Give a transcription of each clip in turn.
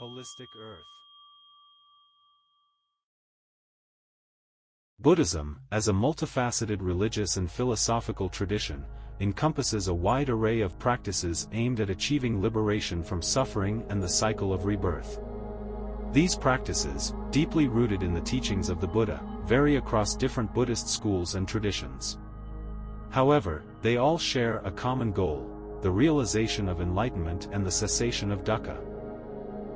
Holistic Earth. Buddhism, as a multifaceted religious and philosophical tradition, encompasses a wide array of practices aimed at achieving liberation from suffering and the cycle of rebirth. These practices, deeply rooted in the teachings of the Buddha, vary across different Buddhist schools and traditions. However, they all share a common goal: the realization of enlightenment and the cessation of dukkha.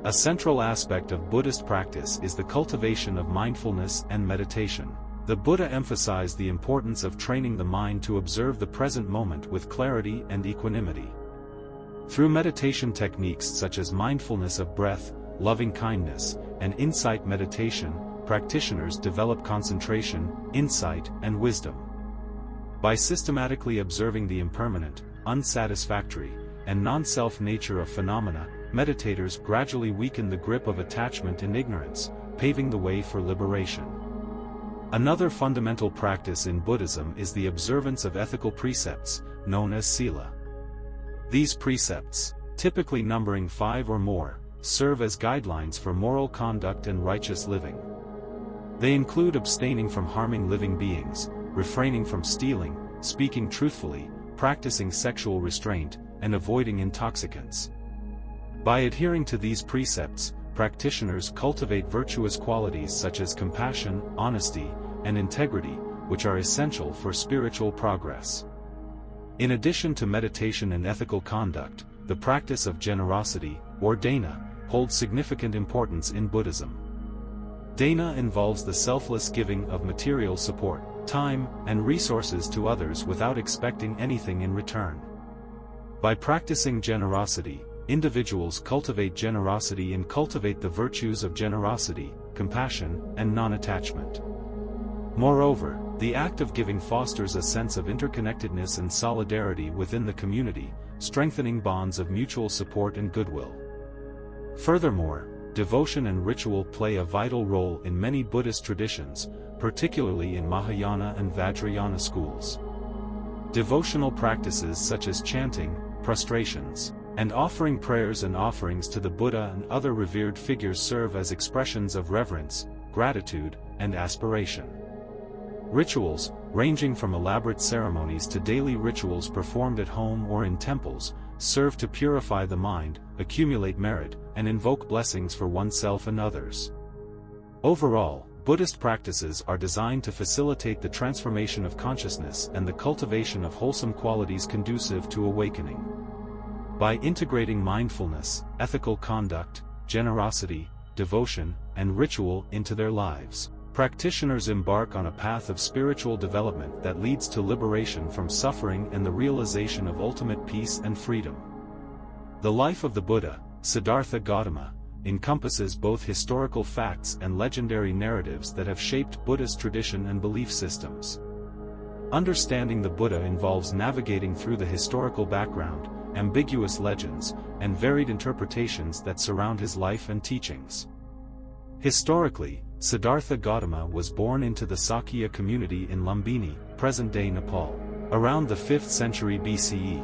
A central aspect of Buddhist practice is the cultivation of mindfulness and meditation. The Buddha emphasized the importance of training the mind to observe the present moment with clarity and equanimity. Through meditation techniques such as mindfulness of breath, loving-kindness, and insight meditation, practitioners develop concentration, insight, and wisdom. By systematically observing the impermanent, unsatisfactory, and non-self nature of phenomena, meditators gradually weaken the grip of attachment and ignorance, paving the way for liberation. Another fundamental practice in Buddhism is the observance of ethical precepts, known as sila. These precepts, typically numbering 5 or more, serve as guidelines for moral conduct and righteous living. They include abstaining from harming living beings, refraining from stealing, speaking truthfully, practicing sexual restraint, and avoiding intoxicants. By adhering to these precepts, practitioners cultivate virtuous qualities such as compassion, honesty, and integrity, which are essential for spiritual progress. In addition to meditation and ethical conduct, the practice of generosity, or dana, holds significant importance in Buddhism. Dana involves the selfless giving of material support, time, and resources to others without expecting anything in return. By practicing generosity, individuals cultivate generosity and cultivate the virtues of generosity, compassion, and non-attachment. Moreover, the act of giving fosters a sense of interconnectedness and solidarity within the community, strengthening bonds of mutual support and goodwill. Furthermore, devotion and ritual play a vital role in many Buddhist traditions, particularly in Mahayana and Vajrayana schools. Devotional practices such as chanting, prostrations, and offering prayers and offerings to the Buddha and other revered figures serve as expressions of reverence, gratitude, and aspiration. Rituals, ranging from elaborate ceremonies to daily rituals performed at home or in temples, serve to purify the mind, accumulate merit, and invoke blessings for oneself and others. Overall, Buddhist practices are designed to facilitate the transformation of consciousness and the cultivation of wholesome qualities conducive to awakening. By integrating mindfulness, ethical conduct, generosity, devotion, and ritual into their lives, practitioners embark on a path of spiritual development that leads to liberation from suffering and the realization of ultimate peace and freedom. The life of the Buddha, Siddhartha Gautama, encompasses both historical facts and legendary narratives that have shaped Buddhist tradition and belief systems. Understanding the Buddha involves navigating through the historical background, ambiguous legends, and varied interpretations that surround his life and teachings. Historically, Siddhartha Gautama was born into the Sakya community in Lumbini, present-day Nepal, around the 5th century BCE.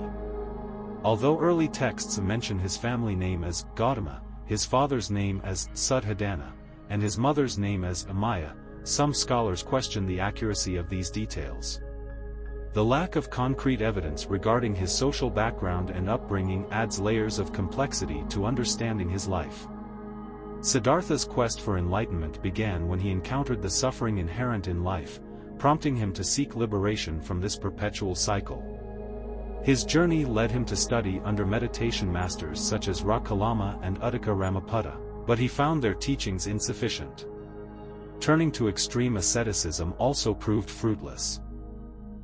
Although early texts mention his family name as Gautama, his father's name as Suddhodana, and his mother's name as Amaya, some scholars question the accuracy of these details. The lack of concrete evidence regarding his social background and upbringing adds layers of complexity to understanding his life. Siddhartha's quest for enlightenment began when he encountered the suffering inherent in life, prompting him to seek liberation from this perpetual cycle. His journey led him to study under meditation masters such as Rakalama and Uddaka Ramapada, but he found their teachings insufficient. Turning to extreme asceticism also proved fruitless.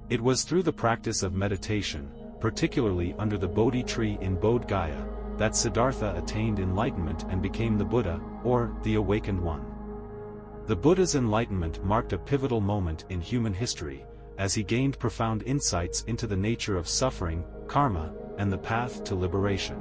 It was through the practice of meditation, particularly under the Bodhi tree in Bodh Gaya, that Siddhartha attained enlightenment and became the Buddha, or the Awakened One. The Buddha's enlightenment marked a pivotal moment in human history, as he gained profound insights into the nature of suffering, karma, and the path to liberation.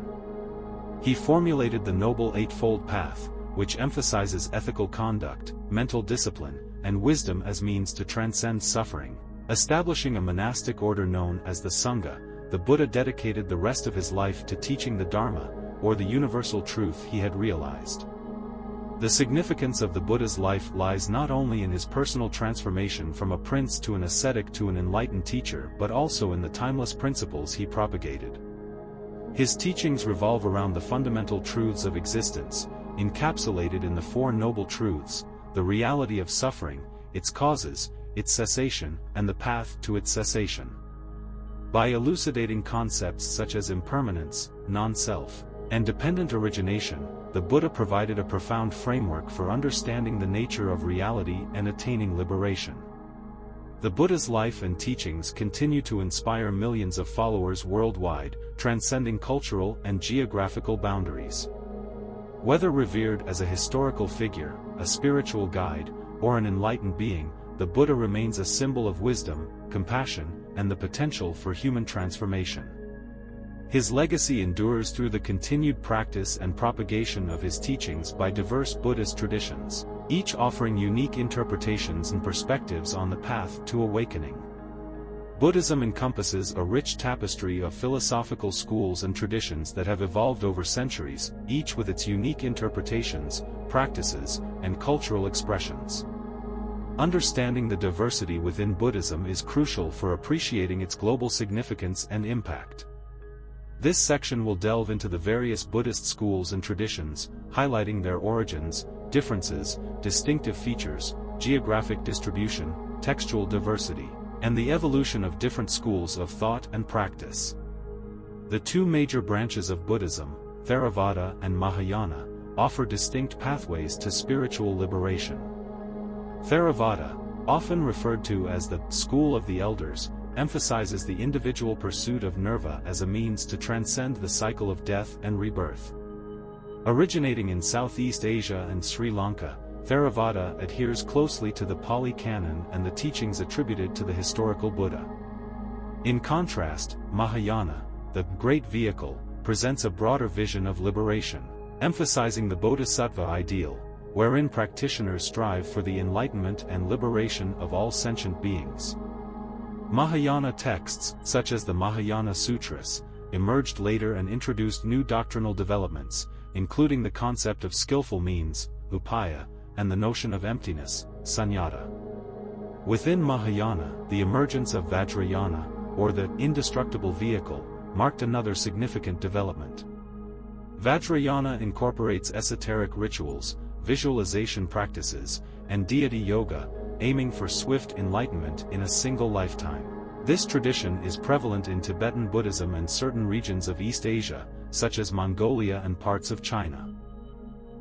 He formulated the Noble Eightfold Path, which emphasizes ethical conduct, mental discipline, and wisdom as means to transcend suffering. Establishing a monastic order known as the Sangha, the Buddha dedicated the rest of his life to teaching the Dharma, or the universal truth he had realized. The significance of the Buddha's life lies not only in his personal transformation from a prince to an ascetic to an enlightened teacher but also in the timeless principles he propagated. His teachings revolve around the fundamental truths of existence, encapsulated in the Four Noble Truths, the reality of suffering, its causes, its cessation, and the path to its cessation. By elucidating concepts such as impermanence, non-self, and dependent origination, the Buddha provided a profound framework for understanding the nature of reality and attaining liberation. The Buddha's life and teachings continue to inspire millions of followers worldwide, transcending cultural and geographical boundaries. Whether revered as a historical figure, a spiritual guide, or an enlightened being, the Buddha remains a symbol of wisdom, compassion, and the potential for human transformation. His legacy endures through the continued practice and propagation of his teachings by diverse Buddhist traditions, each offering unique interpretations and perspectives on the path to awakening. Buddhism encompasses a rich tapestry of philosophical schools and traditions that have evolved over centuries, each with its unique interpretations, practices, and cultural expressions. Understanding the diversity within Buddhism is crucial for appreciating its global significance and impact. This section will delve into the various Buddhist schools and traditions, highlighting their origins, differences, distinctive features, geographic distribution, textual diversity, and the evolution of different schools of thought and practice. The two major branches of Buddhism, Theravada and Mahayana, offer distinct pathways to spiritual liberation. Theravada, often referred to as the School of the Elders, emphasizes the individual pursuit of nirvana as a means to transcend the cycle of death and rebirth. Originating in Southeast Asia and Sri Lanka, Theravada adheres closely to the Pali Canon and the teachings attributed to the historical Buddha. In contrast, Mahayana, the Great Vehicle, presents a broader vision of liberation, emphasizing the bodhisattva ideal, wherein practitioners strive for the enlightenment and liberation of all sentient beings. Mahayana texts, such as the Mahayana Sutras, emerged later and introduced new doctrinal developments, including the concept of skillful means, upaya, and the notion of emptiness, sunyata. Within Mahayana, the emergence of Vajrayana, or the indestructible vehicle, marked another significant development. Vajrayana incorporates esoteric rituals, visualization practices, and deity yoga, aiming for swift enlightenment in a single lifetime. This tradition is prevalent in Tibetan Buddhism and certain regions of East Asia, such as Mongolia and parts of China.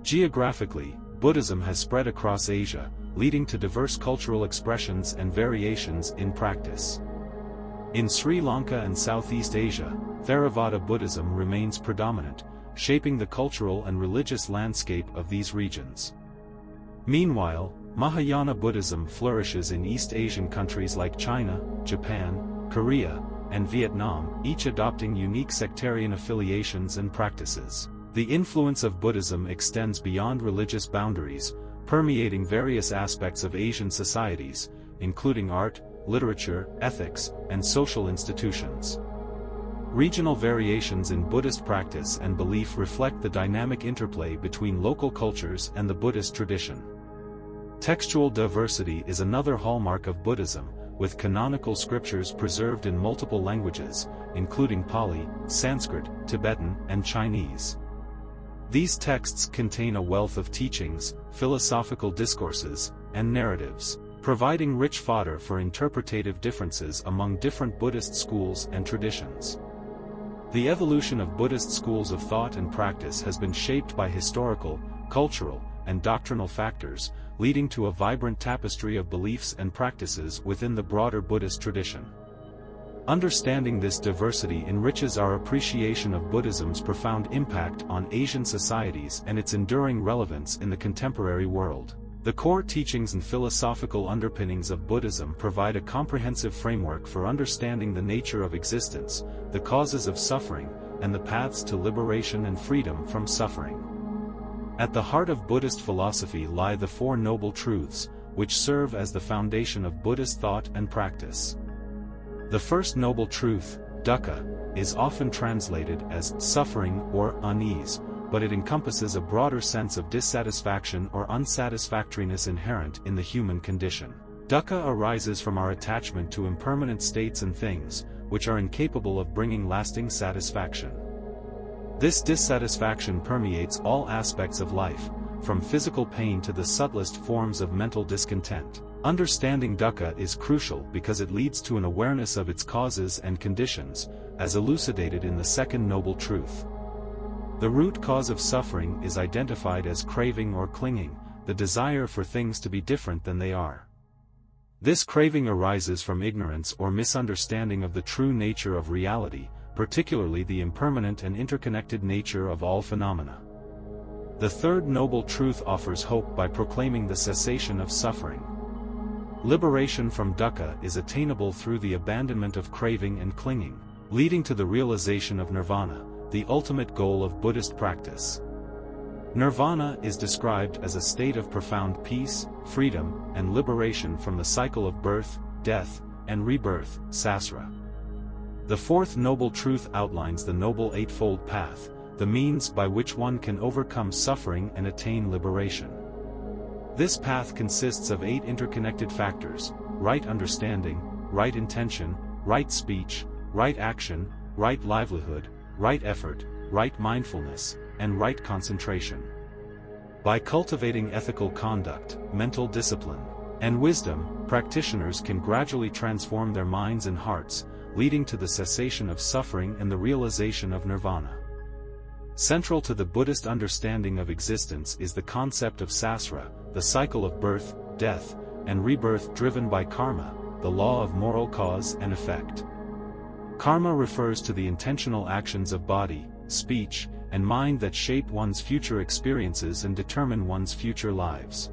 Geographically, Buddhism has spread across Asia, leading to diverse cultural expressions and variations in practice. In Sri Lanka and Southeast Asia, Theravada Buddhism remains predominant, shaping the cultural and religious landscape of these regions. Meanwhile, Mahayana Buddhism flourishes in East Asian countries like China, Japan, Korea, and Vietnam, each adopting unique sectarian affiliations and practices. The influence of Buddhism extends beyond religious boundaries, permeating various aspects of Asian societies, including art, literature, ethics, and social institutions. Regional variations in Buddhist practice and belief reflect the dynamic interplay between local cultures and the Buddhist tradition. Textual diversity is another hallmark of Buddhism, with canonical scriptures preserved in multiple languages, including Pali, Sanskrit, Tibetan, and Chinese. These texts contain a wealth of teachings, philosophical discourses, and narratives, providing rich fodder for interpretative differences among different Buddhist schools and traditions. The evolution of Buddhist schools of thought and practice has been shaped by historical, cultural, and doctrinal factors, leading to a vibrant tapestry of beliefs and practices within the broader Buddhist tradition. Understanding this diversity enriches our appreciation of Buddhism's profound impact on Asian societies and its enduring relevance in the contemporary world. The core teachings and philosophical underpinnings of Buddhism provide a comprehensive framework for understanding the nature of existence, the causes of suffering, and the paths to liberation and freedom from suffering. At the heart of Buddhist philosophy lie the Four Noble Truths, which serve as the foundation of Buddhist thought and practice. The first noble truth, dukkha, is often translated as suffering or unease, but it encompasses a broader sense of dissatisfaction or unsatisfactoriness inherent in the human condition. Dukkha arises from our attachment to impermanent states and things, which are incapable of bringing lasting satisfaction. This dissatisfaction permeates all aspects of life, from physical pain to the subtlest forms of mental discontent. Understanding dukkha is crucial because it leads to an awareness of its causes and conditions, as elucidated in the second noble truth. The root cause of suffering is identified as craving or clinging, the desire for things to be different than they are. This craving arises from ignorance or misunderstanding of the true nature of reality, particularly the impermanent and interconnected nature of all phenomena. The third noble truth offers hope by proclaiming the cessation of suffering. Liberation from dukkha is attainable through the abandonment of craving and clinging, leading to the realization of nirvana, the ultimate goal of Buddhist practice. Nirvana is described as a state of profound peace, freedom, and liberation from the cycle of birth, death, and rebirth, samsara. The fourth noble truth outlines the Noble Eightfold Path, the means by which one can overcome suffering and attain liberation. This path consists of 8 interconnected factors: right understanding, right intention, right speech, right action, right livelihood, right effort, right mindfulness, and right concentration. By cultivating ethical conduct, mental discipline, and wisdom, practitioners can gradually transform their minds and hearts, leading to the cessation of suffering and the realization of nirvana. Central to the Buddhist understanding of existence is the concept of samsara, the cycle of birth, death, and rebirth driven by karma, the law of moral cause and effect. Karma refers to the intentional actions of body, speech, and mind that shape one's future experiences and determine one's future lives.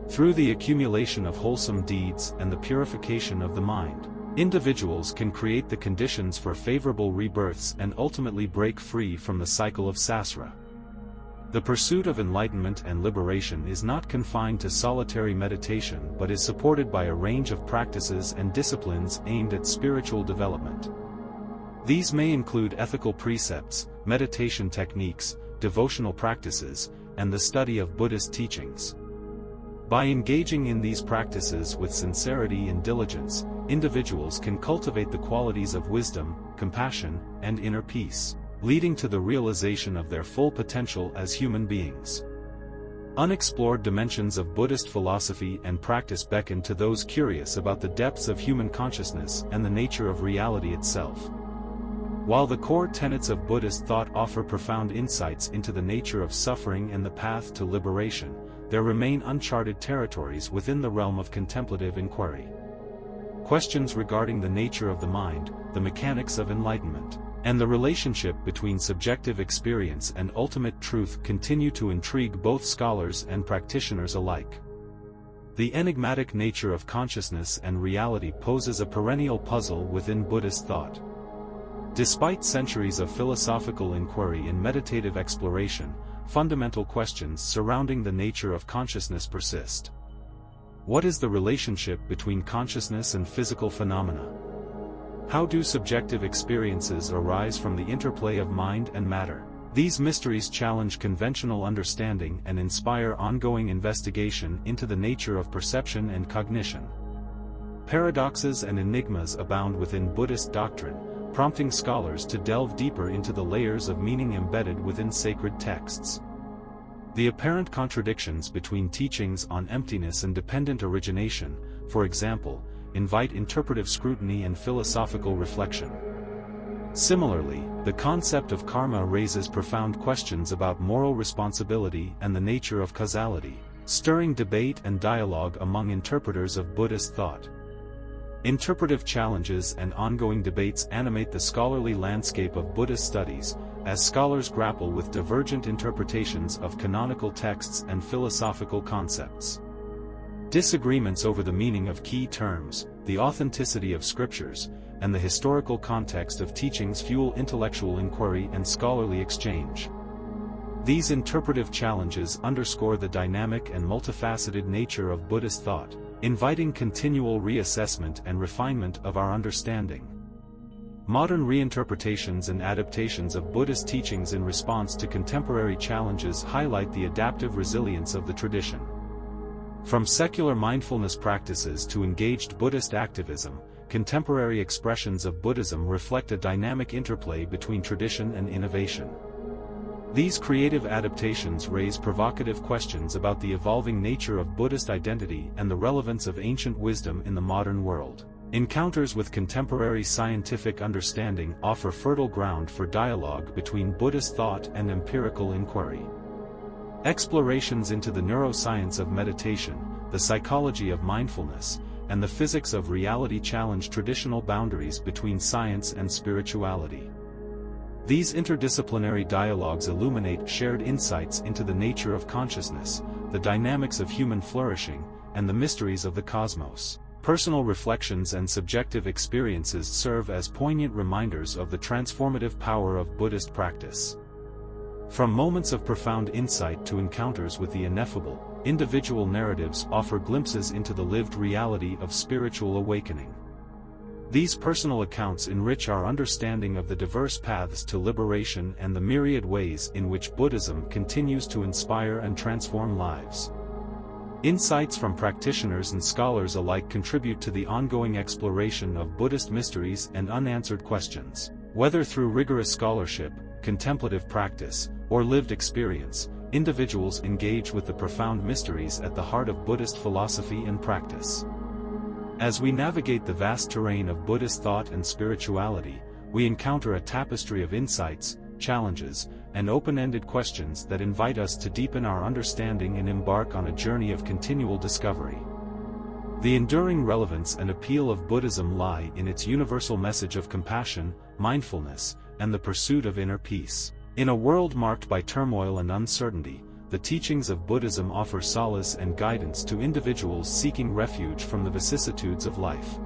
Through the accumulation of wholesome deeds and the purification of the mind, individuals can create the conditions for favorable rebirths and ultimately break free from the cycle of samsara. The pursuit of enlightenment and liberation is not confined to solitary meditation but is supported by a range of practices and disciplines aimed at spiritual development. These may include ethical precepts, meditation techniques, devotional practices, and the study of Buddhist teachings. By engaging in these practices with sincerity and diligence, individuals can cultivate the qualities of wisdom, compassion, and inner peace, leading to the realization of their full potential as human beings. Unexplored dimensions of Buddhist philosophy and practice beckon to those curious about the depths of human consciousness and the nature of reality itself. While the core tenets of Buddhist thought offer profound insights into the nature of suffering and the path to liberation, there remain uncharted territories within the realm of contemplative inquiry. Questions regarding the nature of the mind, the mechanics of enlightenment, and the relationship between subjective experience and ultimate truth continue to intrigue both scholars and practitioners alike. The enigmatic nature of consciousness and reality poses a perennial puzzle within Buddhist thought. Despite centuries of philosophical inquiry and meditative exploration, fundamental questions surrounding the nature of consciousness persist. What is the relationship between consciousness and physical phenomena? How do subjective experiences arise from the interplay of mind and matter? These mysteries challenge conventional understanding and inspire ongoing investigation into the nature of perception and cognition. Paradoxes and enigmas abound within Buddhist doctrine, prompting scholars to delve deeper into the layers of meaning embedded within sacred texts. The apparent contradictions between teachings on emptiness and dependent origination, for example, invite interpretive scrutiny and philosophical reflection. Similarly, the concept of karma raises profound questions about moral responsibility and the nature of causality, stirring debate and dialogue among interpreters of Buddhist thought. Interpretive challenges and ongoing debates animate the scholarly landscape of Buddhist studies, as scholars grapple with divergent interpretations of canonical texts and philosophical concepts. Disagreements over the meaning of key terms, the authenticity of scriptures, and the historical context of teachings fuel intellectual inquiry and scholarly exchange. These interpretive challenges underscore the dynamic and multifaceted nature of Buddhist thought, inviting continual reassessment and refinement of our understanding. Modern reinterpretations and adaptations of Buddhist teachings in response to contemporary challenges highlight the adaptive resilience of the tradition. From secular mindfulness practices to engaged Buddhist activism, contemporary expressions of Buddhism reflect a dynamic interplay between tradition and innovation. These creative adaptations raise provocative questions about the evolving nature of Buddhist identity and the relevance of ancient wisdom in the modern world. Encounters with contemporary scientific understanding offer fertile ground for dialogue between Buddhist thought and empirical inquiry. Explorations into the neuroscience of meditation, the psychology of mindfulness, and the physics of reality challenge traditional boundaries between science and spirituality. These interdisciplinary dialogues illuminate shared insights into the nature of consciousness, the dynamics of human flourishing, and the mysteries of the cosmos. Personal reflections and subjective experiences serve as poignant reminders of the transformative power of Buddhist practice. From moments of profound insight to encounters with the ineffable, individual narratives offer glimpses into the lived reality of spiritual awakening. These personal accounts enrich our understanding of the diverse paths to liberation and the myriad ways in which Buddhism continues to inspire and transform lives. Insights from practitioners and scholars alike contribute to the ongoing exploration of Buddhist mysteries and unanswered questions. Whether through rigorous scholarship, contemplative practice, or lived experience, individuals engage with the profound mysteries at the heart of Buddhist philosophy and practice. As we navigate the vast terrain of Buddhist thought and spirituality, we encounter a tapestry of insights, challenges, and open-ended questions that invite us to deepen our understanding and embark on a journey of continual discovery. The enduring relevance and appeal of Buddhism lie in its universal message of compassion, mindfulness, and the pursuit of inner peace. In a world marked by turmoil and uncertainty, the teachings of Buddhism offer solace and guidance to individuals seeking refuge from the vicissitudes of life.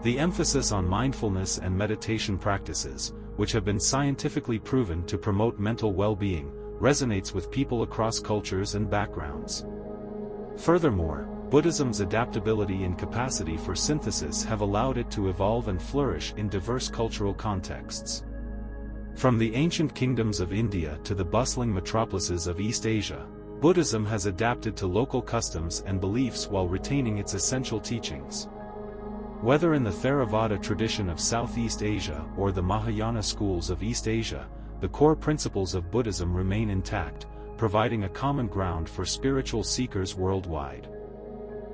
The emphasis on mindfulness and meditation practices, which have been scientifically proven to promote mental well-being, resonates with people across cultures and backgrounds. Furthermore, Buddhism's adaptability and capacity for synthesis have allowed it to evolve and flourish in diverse cultural contexts. From the ancient kingdoms of India to the bustling metropolises of East Asia, Buddhism has adapted to local customs and beliefs while retaining its essential teachings. Whether in the Theravada tradition of Southeast Asia or the Mahayana schools of East Asia, the core principles of Buddhism remain intact, providing a common ground for spiritual seekers worldwide.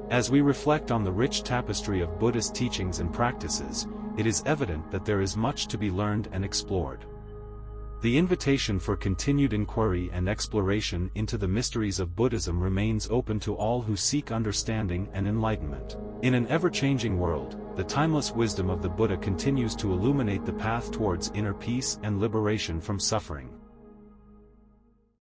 As we reflect on the rich tapestry of Buddhist teachings and practices, it is evident that there is much to be learned and explored. The invitation for continued inquiry and exploration into the mysteries of Buddhism remains open to all who seek understanding and enlightenment. In an ever-changing world, the timeless wisdom of the Buddha continues to illuminate the path towards inner peace and liberation from suffering.